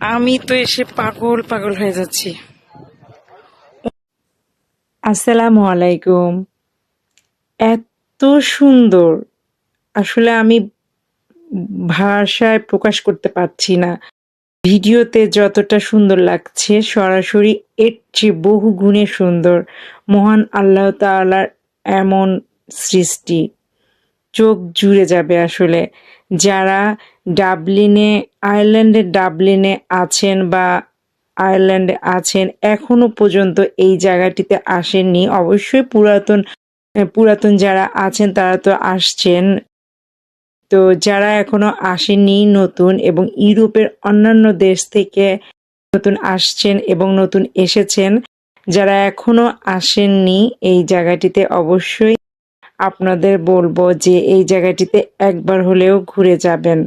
আমি তো এসে পাগল পাগল হয়ে যাচ্ছি। আসসালামু আলাইকুম। এত সুন্দর, আসলে আমি ভাষায় প্রকাশ করতে পারছি না। ভিডিওতে যতটা সুন্দর লাগছে সরাসরি এর চেয়ে বহু গুণে সুন্দর। মহান আল্লাহ তাআলার এমন সৃষ্টি চোখ জুড়ে যাবে আসলে। যারা আয়ারল্যান্ডের ডাবলিনে আছেন বা আয়ারল্যান্ডে আছেন এখনো পর্যন্ত এই জায়গাটিতে আসেননি, অবশ্যই পুরাতন যারা আছেন তারা তো আসছেন। তো যারা এখনো আসেননি নতুন, এবং ইউরোপের অন্যান্য দেশ থেকে নতুন আসছেন এবং নতুন এসেছেন, যারা এখনো আসেননি এই জায়গাটিতে, অবশ্যই আপনাদের বলবো যে এই জায়গাটিতে একবার হলেও ঘুরে যাবেন।